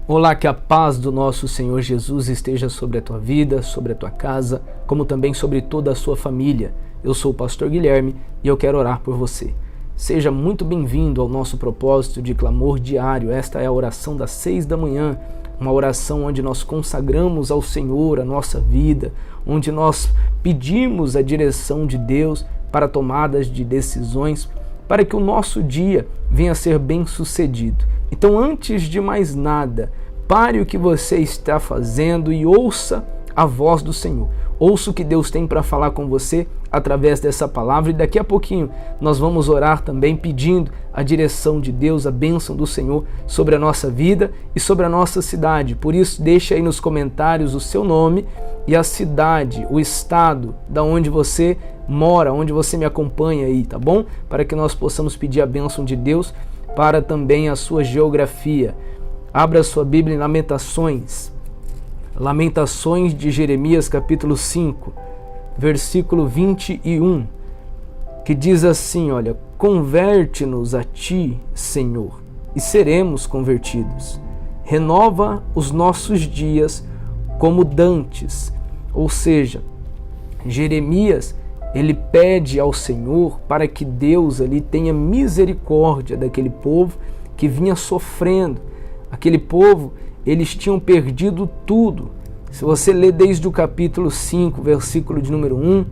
Olá, que a paz do nosso Senhor Jesus esteja sobre a tua vida, sobre a tua casa, como também sobre toda a sua família. Eu sou o pastor Guilherme e eu quero orar por você. Seja muito bem-vindo ao nosso propósito de clamor diário. Esta é a oração das 6 da manhã, uma oração onde nós consagramos ao Senhor a nossa vida, onde nós pedimos a direção de Deus para tomadas de decisões, para que o nosso dia venha a ser bem-sucedido. Então, antes de mais nada, pare o que você está fazendo e ouça a voz do Senhor. Ouça o que Deus tem para falar com você através dessa palavra, e daqui a pouquinho nós vamos orar também pedindo a direção de Deus, a bênção do Senhor sobre a nossa vida e sobre a nossa cidade. Por isso, deixe aí nos comentários o seu nome e a cidade, o estado da onde você mora, onde você me acompanha aí, tá bom? Para que nós possamos pedir a bênção de Deus para também a sua geografia. Abra a sua Bíblia em Lamentações de Jeremias, capítulo 5, versículo 21, que diz assim, olha: converte-nos a ti, Senhor, e seremos convertidos. Renova os nossos dias como dantes. Ou seja, Jeremias, ele pede ao Senhor para que Deus ali tenha misericórdia daquele povo que vinha sofrendo. Aquele povo, eles tinham perdido tudo. Se você ler desde o capítulo 5, versículo de número 1,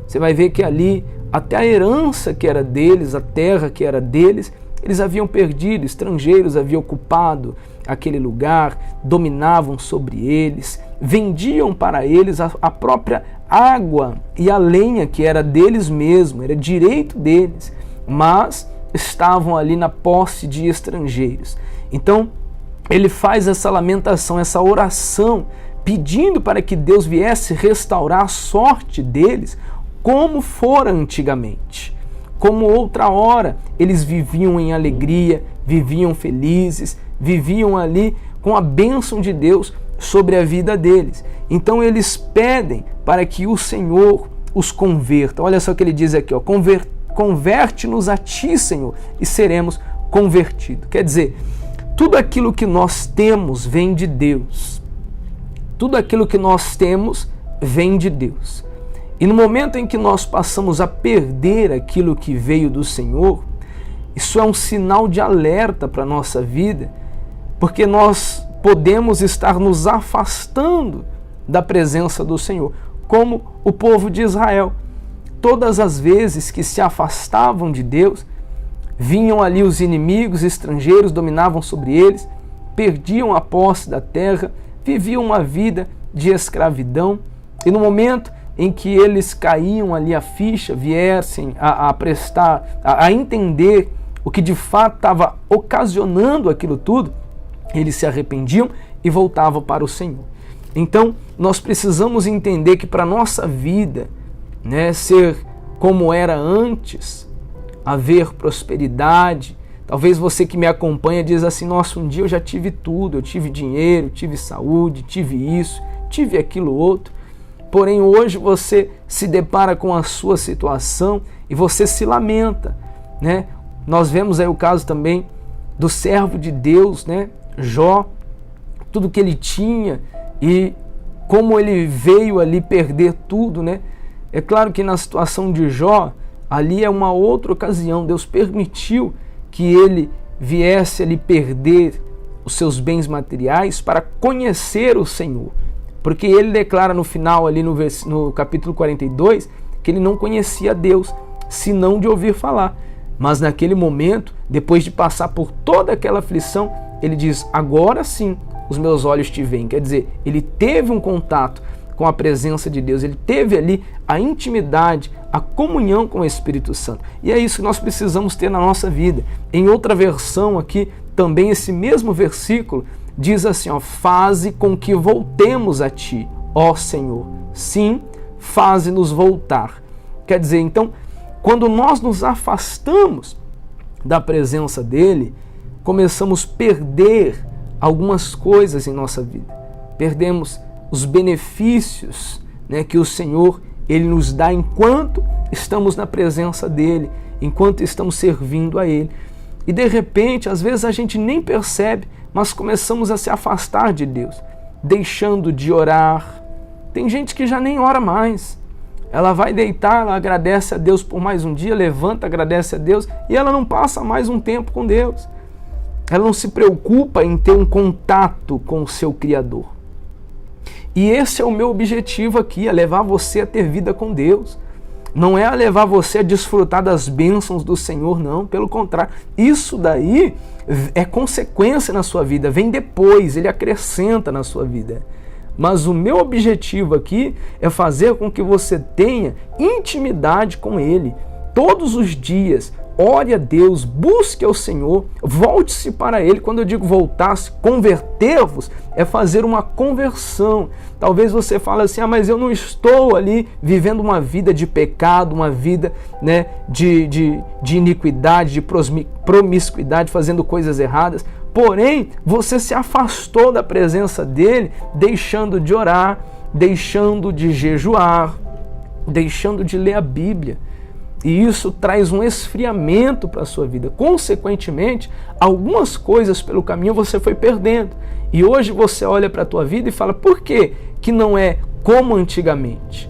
você vai ver que ali, até a herança que era deles, a terra que era deles, eles haviam perdido, estrangeiros haviam ocupado aquele lugar, dominavam sobre eles, vendiam para eles a própria água e a lenha que era deles mesmo, era direito deles, mas estavam ali na posse de estrangeiros. Então, ele faz essa lamentação, essa oração, pedindo para que Deus viesse restaurar a sorte deles como fora antigamente. Como outra hora, eles viviam em alegria, viviam felizes, viviam ali com a bênção de Deus sobre a vida deles. Então eles pedem para que o Senhor os converta. Olha só o que ele diz aqui, ó: converte-nos a ti, Senhor, e seremos convertidos. Quer dizer, tudo aquilo que nós temos vem de Deus. Tudo aquilo que nós temos vem de Deus. E no momento em que nós passamos a perder aquilo que veio do Senhor, isso é um sinal de alerta para a nossa vida, porque nós podemos estar nos afastando da presença do Senhor, como o povo de Israel. Todas as vezes que se afastavam de Deus, vinham ali os inimigos estrangeiros, dominavam sobre eles, perdiam a posse da terra, viviam uma vida de escravidão, e no momento em que eles caíam ali a ficha, viessem a entender o que de fato estava ocasionando aquilo tudo, eles se arrependiam e voltavam para o Senhor. Então, nós precisamos entender que para a nossa vida, ser como era antes, haver prosperidade. Talvez você que me acompanha diz assim: nossa, um dia eu já tive tudo, eu tive dinheiro, tive saúde, tive isso, tive aquilo outro. Porém, hoje você se depara com a sua situação e você se lamenta, Nós vemos aí o caso também do servo de Deus, Jó, tudo que ele tinha e como ele veio ali perder tudo, É claro que na situação de Jó, ali é uma outra ocasião. Deus permitiu que ele viesse ali perder os seus bens materiais para conhecer o Senhor. Porque ele declara no final, ali no capítulo 42, que ele não conhecia Deus, senão de ouvir falar. Mas naquele momento, depois de passar por toda aquela aflição, ele diz: agora sim os meus olhos te veem. Quer dizer, ele teve um contato com a presença de Deus, ele teve ali a intimidade, a comunhão com o Espírito Santo. E é isso que nós precisamos ter na nossa vida. Em outra versão aqui, também esse mesmo versículo diz assim, faze com que voltemos a ti, ó Senhor. Sim, faze-nos voltar. Quer dizer, então, quando nós nos afastamos da presença dele, começamos a perder algumas coisas em nossa vida. Perdemos os benefícios que o Senhor ele nos dá enquanto estamos na presença dele, enquanto estamos servindo a ele. E de repente, às vezes a gente nem percebe, mas começamos a se afastar de Deus, deixando de orar. Tem gente que já nem ora mais. Ela vai deitar, ela agradece a Deus por mais um dia, levanta, agradece a Deus e ela não passa mais um tempo com Deus. Ela não se preocupa em ter um contato com o seu Criador. E esse é o meu objetivo aqui, é levar você a ter vida com Deus. Não é a levar você a desfrutar das bênçãos do Senhor, não. Pelo contrário, isso daí é consequência na sua vida, vem depois, ele acrescenta na sua vida. Mas o meu objetivo aqui é fazer com que você tenha intimidade com Ele. Todos os dias, ore a Deus, busque ao Senhor, volte-se para Ele. Quando eu digo voltar-se, converter-vos, é fazer uma conversão. Talvez você fale assim, mas eu não estou ali vivendo uma vida de pecado, uma vida, né, de iniquidade, de promiscuidade, fazendo coisas erradas. Porém, você se afastou da presença dele, deixando de orar, deixando de jejuar, deixando de ler a Bíblia. E isso traz um esfriamento para a sua vida. Consequentemente, algumas coisas pelo caminho você foi perdendo. E hoje você olha para a tua vida e fala, por que que não é como antigamente?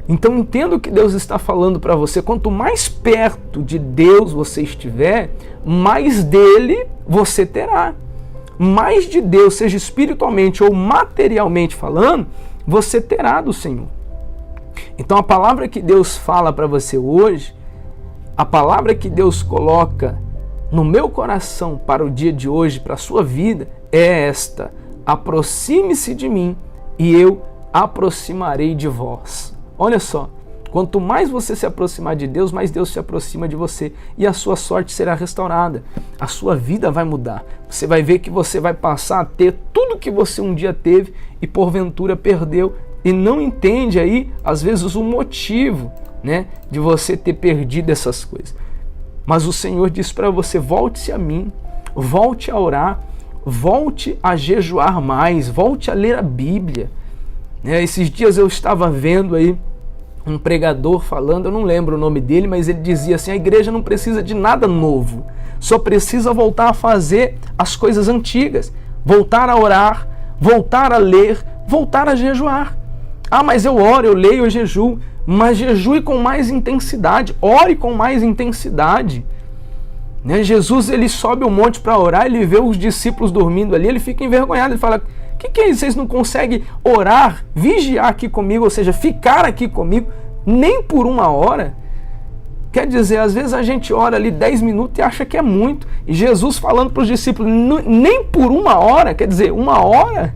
Então entenda o que Deus está falando para você. Quanto mais perto de Deus você estiver, mais dele você terá. Mais de Deus, seja espiritualmente ou materialmente falando, você terá do Senhor. Então a palavra que Deus fala para você hoje, a palavra que Deus coloca no meu coração para o dia de hoje, para a sua vida, é esta: aproxime-se de mim e eu aproximarei de vós. Olha só, quanto mais você se aproximar de Deus, mais Deus se aproxima de você e a sua sorte será restaurada. A sua vida vai mudar. Você vai ver que você vai passar a ter tudo que você um dia teve e porventura perdeu e não entende aí, às vezes, o motivo, né, de você ter perdido essas coisas. Mas o Senhor diz para você, volte-se a mim, volte a orar, volte a jejuar mais, volte a ler a Bíblia. Esses dias eu estava vendo aí um pregador falando, eu não lembro o nome dele, mas ele dizia assim, a igreja não precisa de nada novo, só precisa voltar a fazer as coisas antigas, voltar a orar, voltar a ler, voltar a jejuar. Ah, mas eu oro, eu leio, eu jejuo, mas jejue com mais intensidade, ore com mais intensidade. Jesus, ele sobe o monte para orar, ele vê os discípulos dormindo ali, ele fica envergonhado, ele fala, o que é isso? Vocês não conseguem orar, vigiar aqui comigo, ou seja, ficar aqui comigo, nem por uma hora? Quer dizer, às vezes a gente ora ali 10 minutos e acha que é muito, e Jesus falando para os discípulos, nem por uma hora, quer dizer, uma hora?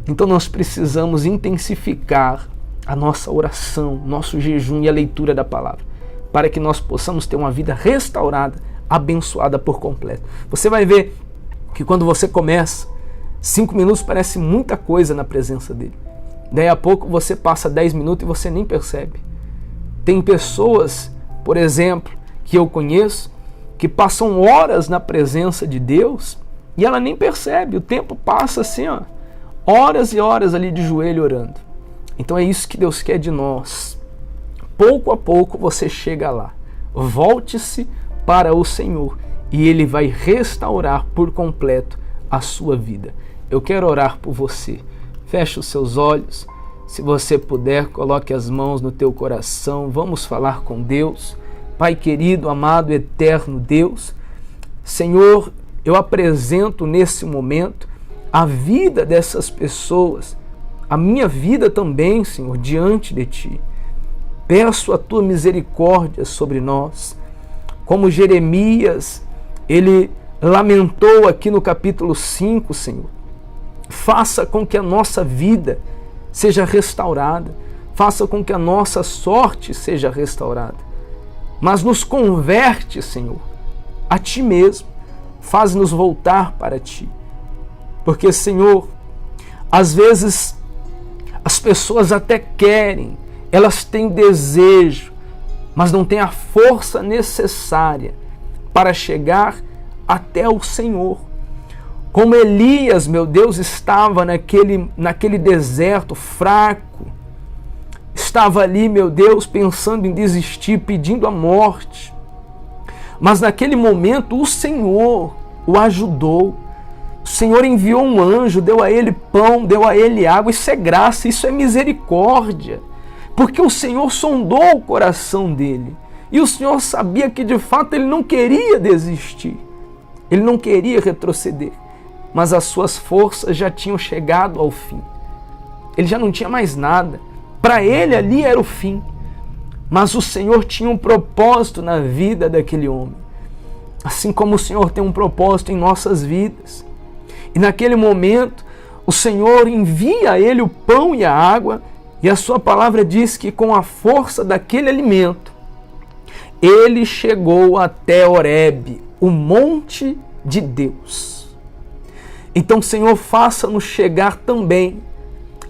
Então nós precisamos intensificar a nossa oração, nosso jejum e a leitura da palavra, para que nós possamos ter uma vida restaurada, abençoada por completo. Você vai ver que quando você começa, 5 minutos parece muita coisa na presença dele. Daí a pouco você passa 10 minutos e você nem percebe. Tem pessoas, por exemplo, que eu conheço, que passam horas na presença de Deus e ela nem percebe. O tempo passa assim, horas e horas ali de joelho orando. Então é isso que Deus quer de nós. Pouco a pouco você chega lá. Volte-se para o Senhor e Ele vai restaurar por completo a sua vida. Eu quero orar por você. Feche os seus olhos. Se você puder, coloque as mãos no teu coração. Vamos falar com Deus. Pai querido, amado, eterno Deus. Senhor, eu apresento nesse momento a vida dessas pessoas, a minha vida também, Senhor, diante de Ti. Peço a Tua misericórdia sobre nós. Como Jeremias, ele lamentou aqui no capítulo 5, Senhor. Faça com que a nossa vida seja restaurada. Faça com que a nossa sorte seja restaurada. Mas nos converte, Senhor, a Ti mesmo. Faz-nos voltar para Ti. Porque, Senhor, às vezes as pessoas até querem, elas têm desejo, mas não têm a força necessária para chegar até o Senhor. Como Elias, meu Deus, estava naquele deserto fraco, estava ali, meu Deus, pensando em desistir, pedindo a morte. Mas naquele momento o Senhor o ajudou. O Senhor enviou um anjo, deu a ele pão, deu a ele água. Isso é graça, isso é misericórdia. Porque o Senhor sondou o coração dele. E o Senhor sabia que de fato ele não queria desistir. Ele não queria retroceder. Mas as suas forças já tinham chegado ao fim. Ele já não tinha mais nada. Para ele ali era o fim. Mas o Senhor tinha um propósito na vida daquele homem. Assim como o Senhor tem um propósito em nossas vidas. E naquele momento, o Senhor envia a ele o pão e a água, e a sua palavra diz que com a força daquele alimento, ele chegou até Horebe, o monte de Deus. Então, Senhor, faça-nos chegar também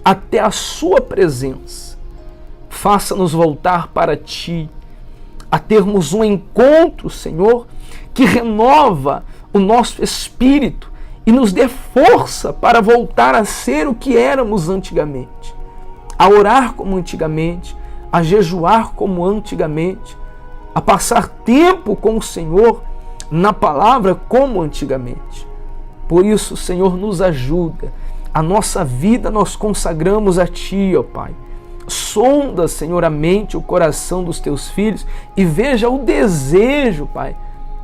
até a sua presença. Faça-nos voltar para Ti, a termos um encontro, Senhor, que renova o nosso espírito e nos dê força para voltar a ser o que éramos antigamente. A orar como antigamente, a jejuar como antigamente, a passar tempo com o Senhor na palavra como antigamente. Por isso, Senhor, nos ajuda. A nossa vida nós consagramos a Ti, ó Pai. Sonda, Senhor, a mente, o coração dos Teus filhos e veja o desejo, Pai,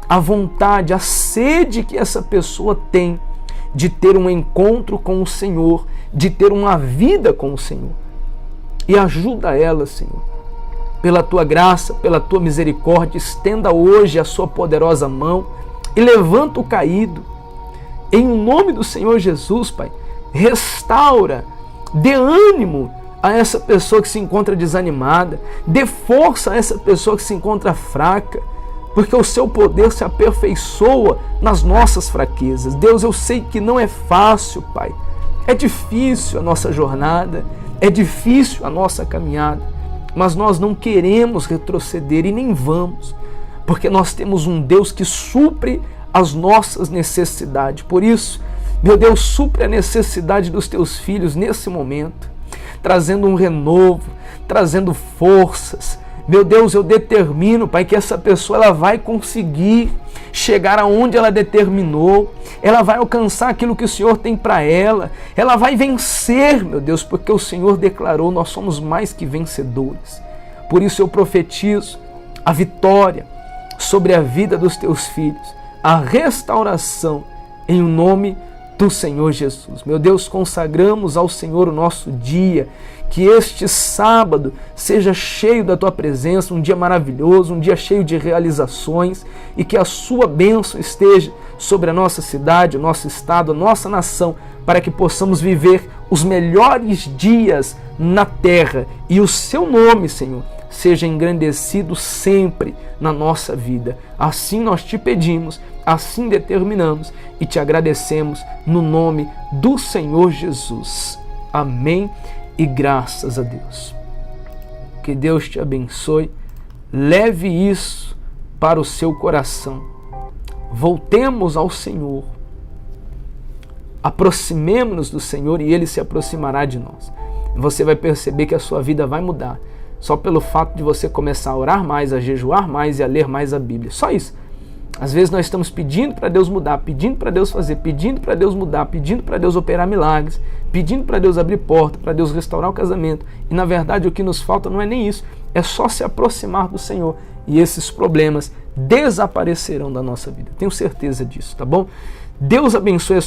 a vontade, a sede que essa pessoa tem de ter um encontro com o Senhor, de ter uma vida com o Senhor. E ajuda ela, Senhor. Pela Tua graça, pela Tua misericórdia, estenda hoje a Sua poderosa mão e levanta o caído. Em nome do Senhor Jesus, Pai, restaura, dê ânimo a essa pessoa que se encontra desanimada, dê força a essa pessoa que se encontra fraca, porque o Seu poder se aperfeiçoa nas nossas fraquezas. Deus, eu sei que não é fácil, Pai. É difícil a nossa jornada, é difícil a nossa caminhada, mas nós não queremos retroceder e nem vamos, porque nós temos um Deus que supre as nossas necessidades. Por isso, meu Deus, supre a necessidade dos Teus filhos nesse momento, trazendo um renovo, trazendo forças. Meu Deus, eu determino, Pai, que essa pessoa ela vai conseguir chegar aonde ela determinou, ela vai alcançar aquilo que o Senhor tem para ela, ela vai vencer, meu Deus, porque o Senhor declarou, nós somos mais que vencedores. Por isso eu profetizo a vitória sobre a vida dos Teus filhos, a restauração em nome do Senhor Jesus. Meu Deus, consagramos ao Senhor o nosso dia, que este sábado seja cheio da Tua presença, um dia maravilhoso, um dia cheio de realizações, e que a Sua bênção esteja sobre a nossa cidade, o nosso estado, a nossa nação, para que possamos viver os melhores dias na terra e o Seu nome, Senhor, seja engrandecido sempre na nossa vida. Assim nós Te pedimos, assim determinamos e Te agradecemos no nome do Senhor Jesus. Amém e graças a Deus. Que Deus te abençoe. Leve isso para o seu coração. Voltemos ao Senhor. Aproximemo-nos do Senhor e Ele se aproximará de nós. Você vai perceber que a sua vida vai mudar só pelo fato de você começar a orar mais, a jejuar mais e a ler mais a Bíblia. Só isso. Às vezes nós estamos pedindo para Deus mudar, pedindo para Deus fazer, pedindo para Deus mudar, pedindo para Deus operar milagres, pedindo para Deus abrir porta, para Deus restaurar o casamento. E na verdade o que nos falta não é nem isso, é só se aproximar do Senhor. E esses problemas desaparecerão da nossa vida. Tenho certeza disso, tá bom? Deus abençoe a